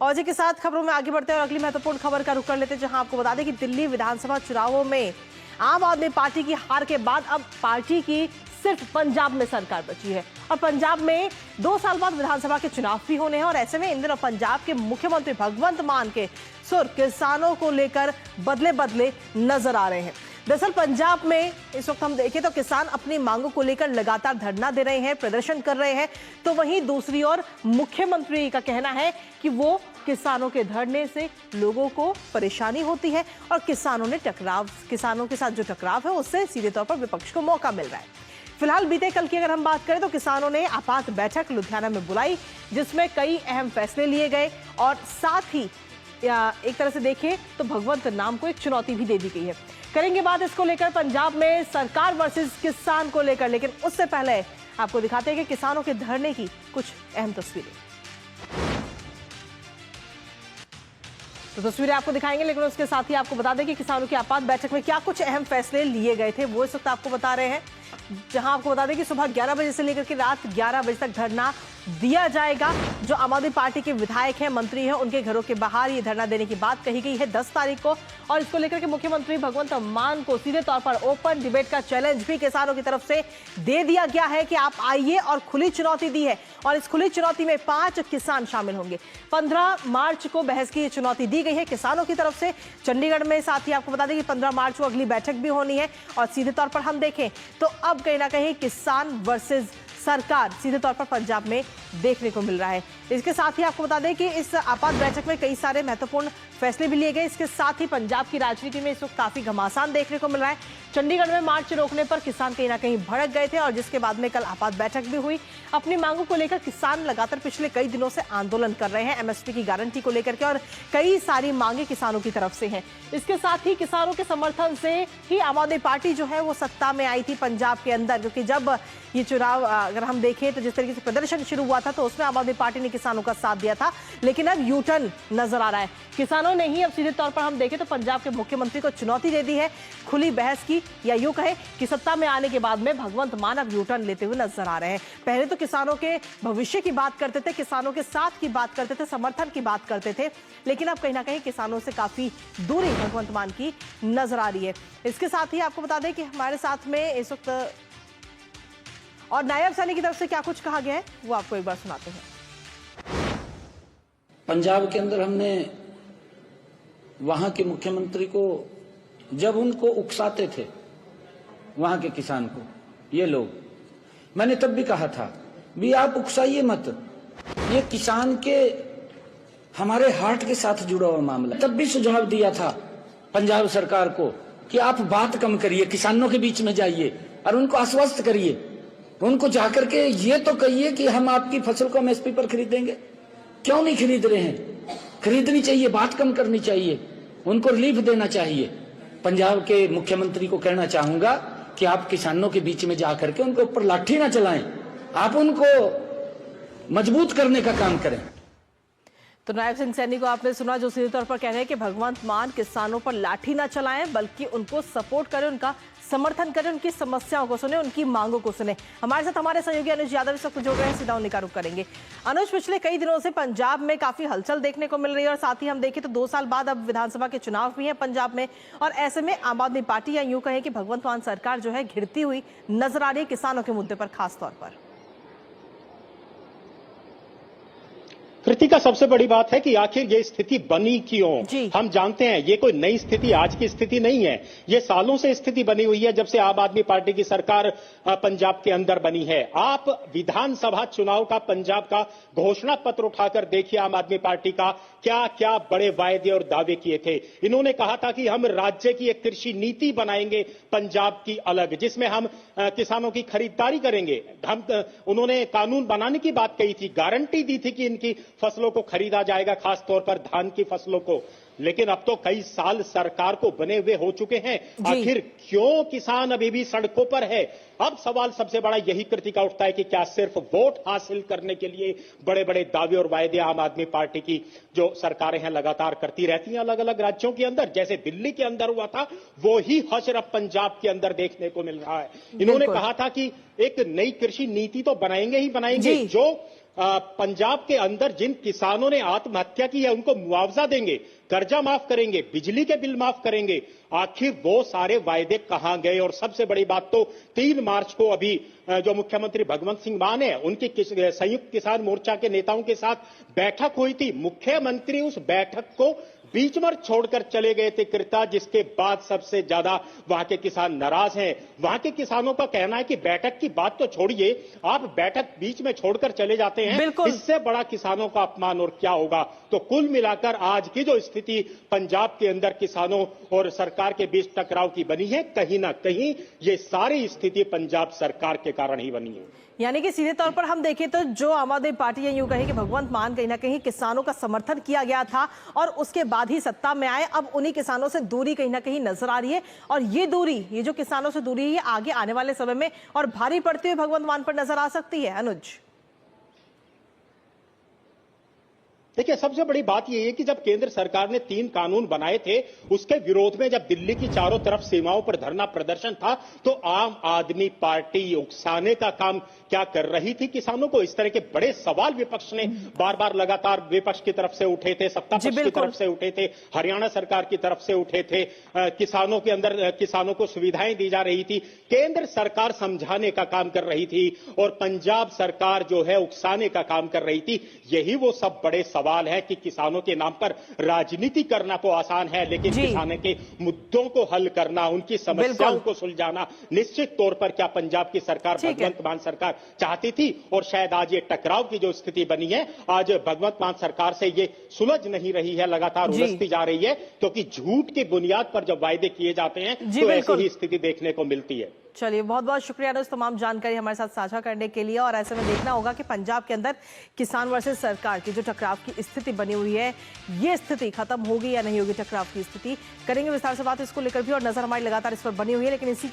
और जी के साथ खबरों में आगे बढ़ते हैं और अगली महत्वपूर्ण खबर का रुख कर लेते हैं, जहां आपको बता दें कि दिल्ली विधानसभा चुनावों में आम आदमी पार्टी की हार के बाद अब पार्टी की सिर्फ पंजाब में सरकार बची है और पंजाब में 2 साल बाद विधानसभा के चुनाव भी होने हैं। और ऐसे में इन दिनों पंजाब के मुख्यमंत्री भगवंत मान के सुर किसानों को लेकर बदले बदले नजर आ रहे हैं। दरअसल पंजाब में इस वक्त हम देखें तो किसान अपनी मांगों को लेकर लगातार धरना दे रहे हैं, प्रदर्शन कर रहे हैं, तो वहीं दूसरी ओर मुख्यमंत्री का कहना है कि वो किसानों के धरने से लोगों को परेशानी होती है और किसानों के साथ जो टकराव है उससे सीधे तौर पर विपक्ष को मौका मिल रहा है। फिलहाल बीते कल की अगर हम बात करें तो किसानों ने आपात बैठक लुधियाना में बुलाई, जिसमें कई अहम फैसले लिए गए और साथ ही एक तरह से देखें तो भगवंत मान को एक चुनौती भी दे दी गई है। करेंगे बात इसको लेकर पंजाब में सरकार वर्सेस किसान को लेकर, लेकिन उससे पहले आपको दिखाते हैं कि किसानों के धरने की कुछ अहम तस्वीरें। तो तस्वीरें आपको दिखाएंगे, लेकिन उसके साथ ही आपको बता दें कि किसानों की आपात बैठक में क्या कुछ अहम फैसले लिए गए थे वो इस वक्त आपको बता रहे हैं। जहां आपको बता दें कि सुबह 11 बजे से लेकर के रात 11 बजे तक धरना दिया जाएगा। जो आम आदमी पार्टी के विधायक हैं, मंत्री हैं, उनके घरों के बाहर ये धरना देने की बात कही गई है 10 तारीख को। और इसको लेकर के मुख्यमंत्री भगवंत मान को सीधे तौर पर ओपन डिबेट का चैलेंज भी किसानों की तरफ से दे दिया गया है कि आप आइए, और खुली चुनौती दी है। और इस खुली चुनौती में 5 किसान शामिल होंगे। 15 मार्च को बहस की चुनौती दी गई है किसानों की तरफ से चंडीगढ़ में। साथ ही आपको बता दें कि 15 मार्च को अगली बैठक भी होनी है। और सीधे तौर पर हम देखें तो अब कहीं ना कहीं किसान वर्सेस सरकार सीधे तौर पर पंजाब में देखने को मिल रहा है। इसके साथ ही आपको बता दें कि इस आपात बैठक में कई सारे महत्वपूर्ण फैसले भी लिए गए। इसके साथ ही पंजाब की राजनीति में इस वक्त काफी घमासान देखने को मिल रहा है। चंडीगढ़ में मार्च रोकने पर किसान कहीं ना कहीं भड़क गए थे और जिसके बाद में कल आपात बैठक भी हुई। अपनी मांगों को लेकर किसान लगातार पिछले कई दिनों से आंदोलन कर रहे हैं एमएसपी की गारंटी को लेकर के, और कई सारी मांगे किसानों की तरफ से हैं। इसके साथ ही किसानों के समर्थन से ही आम आदमी पार्टी जो है वो सत्ता में आई थी पंजाब के अंदर, क्योंकि जब ये चुनाव अगर हम देखें तो जिस तरीके से प्रदर्शन शुरू हुआ था तो उसमें आम आदमी पार्टी ने किसानों का साथ दिया था। लेकिन अब यू टर्न नजर आ रहा है। किसानों ने ही अब सीधे तौर पर हम देखें तो पंजाब के मुख्यमंत्री को चुनौती दे दी है खुली बहस की, या यूं कहे कि सत्ता में आने के बाद में भगवंत मान अब यू टर्न लेते हुए नजर आ रहे हैं। पहले तो किसानों के भविष्य की बात करते थे, किसानों के साथ की बात करते थे, समर्थन की बात करते थे, लेकिन अब कहीं ना कहीं किसानों से काफी दूरी भगवंत मान की नजर आ रही है। इसके साथ ही आपको बता दें कि हमारे साथ में इस वक्त और नायब सैनी की तरफ से क्या कुछ कहा गया है वो आपको एक बार सुनाते हैं। पंजाब के अंदर हमने वहां के मुख्यमंत्री को जब उनको उकसाते थे, वहां के किसान को ये लोग, मैंने तब भी कहा था भी आप उकसाइए मत, ये किसान के हमारे हार्ट के साथ जुड़ा हुआ मामला। तब भी सुझाव दिया था पंजाब सरकार को कि आप बात कम करिए, किसानों के बीच में जाइए और उनको आश्वस्त करिए, उनको जाकर के ये तो कहिए कि हम आपकी फसल को एमएसपी पर खरीदेंगे। क्यों नहीं खरीद रहे हैं? खरीदनी चाहिए, बात कम करनी चाहिए, उनको रिलीफ देना चाहिए। पंजाब के मुख्यमंत्री को कहना चाहूंगा कि आप किसानों के बीच में जाकर के उनके ऊपर लाठी ना चलाएं, आप उनको मजबूत करने का काम करें। तो नायब सिंह सैनी को आपने सुना, जो सीधे तौर पर कह रहे हैं कि भगवंत मान किसानों पर लाठी ना चलाएं, बल्कि उनको सपोर्ट करें, उनका समर्थन करें, उनकी समस्याओं को सुने, उनकी मांगों को सुने। हमारे साथ हमारे सहयोगी अनुज यादव इस वक्त जुड़ रहे हैं, सीधा उन्हीं का रुख करेंगे। अनुज, पिछले कई दिनों से पंजाब में काफी हलचल देखने को मिल रही है और साथ ही हम देखें तो 2 साल बाद अब विधानसभा के चुनाव भी हैं पंजाब में, और ऐसे में आम आदमी पार्टी या यूं कहें कि भगवंत मान सरकार जो है घिरती हुई नजर आ रही है किसानों के मुद्दे पर खासतौर पर। कृतिका, सबसे बड़ी बात है कि आखिर ये स्थिति बनी क्यों? हम जानते हैं ये कोई नई स्थिति, आज की स्थिति नहीं है। ये सालों से स्थिति बनी हुई है, जब से आम आदमी पार्टी की सरकार पंजाब के अंदर बनी है। आप विधानसभा चुनाव का पंजाब का घोषणा पत्र उठाकर देखिए, आम आदमी पार्टी का क्या क्या बड़े वायदे और दावे किए थे। इन्होंने कहा था कि हम राज्य की एक कृषि नीति बनाएंगे पंजाब की अलग, जिसमें हम किसानों की खरीदारी करेंगे। उन्होंने कानून बनाने की बात कही थी, गारंटी दी थी कि इनकी फसलों को खरीदा जाएगा, खासतौर पर धान की फसलों को। लेकिन अब तो कई साल सरकार को बने हुए हो चुके हैं, आखिर क्यों किसान अभी भी सड़कों पर है? अब सवाल सबसे बड़ा यही कृतिका उठता है कि क्या सिर्फ वोट हासिल करने के लिए बड़े बड़े दावे और वायदे आम आदमी पार्टी की जो सरकारें हैं लगातार करती रहती हैं अलग अलग राज्यों के अंदर, जैसे दिल्ली के अंदर हुआ था वो ही हश्र अब पंजाब के अंदर देखने को मिल रहा है। इन्होंने कहा था कि एक नई कृषि नीति तो बनाएंगे ही बनाएंगे, जो पंजाब के अंदर जिन किसानों ने आत्महत्या की है उनको मुआवजा देंगे, कर्जा माफ करेंगे, बिजली के बिल माफ करेंगे, आखिर वो सारे वायदे कहां गए? और सबसे बड़ी बात तो 3 मार्च को अभी जो मुख्यमंत्री भगवंत सिंह मान है उनकी संयुक्त किसान मोर्चा के नेताओं के साथ बैठक हुई थी। मुख्यमंत्री उस बैठक को बीच में छोड़कर चले गए थे कृता, जिसके बाद सबसे ज्यादा वहां के किसान नाराज हैं। वहां के किसानों का कहना है कि बैठक की बात तो छोड़िए, आप बैठक बीच में छोड़कर चले जाते हैं, इससे बड़ा किसानों का अपमान और क्या होगा। तो कुल मिलाकर आज की जो स्थिति पंजाब के अंदर किसानों और सरकार के बीच टकराव की बनी है, कहीं ना कहीं ये सारी स्थिति पंजाब सरकार के कारण ही बनी है। यानी कि सीधे तौर पर हम देखें तो जो आम आदमी पार्टी है, यूं कहें कि भगवंत मान कहीं ना कहीं किसानों का समर्थन किया गया था और उसके बाद ही सत्ता में आए, अब उन्हीं किसानों से दूरी कहीं ना कहीं नजर आ रही है। और ये दूरी, ये जो किसानों से दूरी है, ये आगे आने वाले समय में और भारी पड़ते हुए भगवंत मान पर नजर आ सकती है। अनुज, देखिए, सबसे बड़ी बात यह है कि जब केंद्र सरकार ने 3 कानून बनाए थे, उसके विरोध में जब दिल्ली की चारों तरफ सीमाओं पर धरना प्रदर्शन था, तो आम आदमी पार्टी उकसाने का काम क्या कर रही थी किसानों को? इस तरह के बड़े सवाल विपक्ष ने बार बार लगातार विपक्ष की तरफ से उठे थे, सत्ता पक्ष की तरफ से उठे थे, हरियाणा सरकार की तरफ से उठे थे। किसानों के अंदर किसानों को सुविधाएं दी जा रही थी, केंद्र सरकार समझाने का काम कर रही थी और पंजाब सरकार जो है उकसाने का काम कर रही थी। यही वो सब बड़े सवाल है कि किसानों के नाम पर राजनीति करना तो आसान है, लेकिन किसानों के मुद्दों को हल करना, उनकी समस्याओं को सुलझाना निश्चित तौर पर क्या पंजाब की सरकार, भगवंत मान सरकार चाहती थी। और शायद आज ये टकराव की जो स्थिति बनी है, आज भगवंत मान सरकार से ये सुलझ नहीं रही है, लगातार उलझती जा रही है, क्योंकि झूठ की बुनियाद पर जब वायदे किए जाते हैं तो ऐसी ही स्थिति देखने को मिलती है। चलिए, बहुत बहुत शुक्रिया अनुज, तमाम जानकारी हमारे साथ साझा करने के लिए। और ऐसे में देखना होगा कि पंजाब के अंदर किसान वर्सेस सरकार की जो टकराव की स्थिति बनी हुई है, ये स्थिति खत्म होगी या नहीं होगी। टकराव की स्थिति करेंगे विस्तार से बात इसको लेकर भी, और नजर हमारी लगातार इस पर बनी हुई है। लेकिन इसी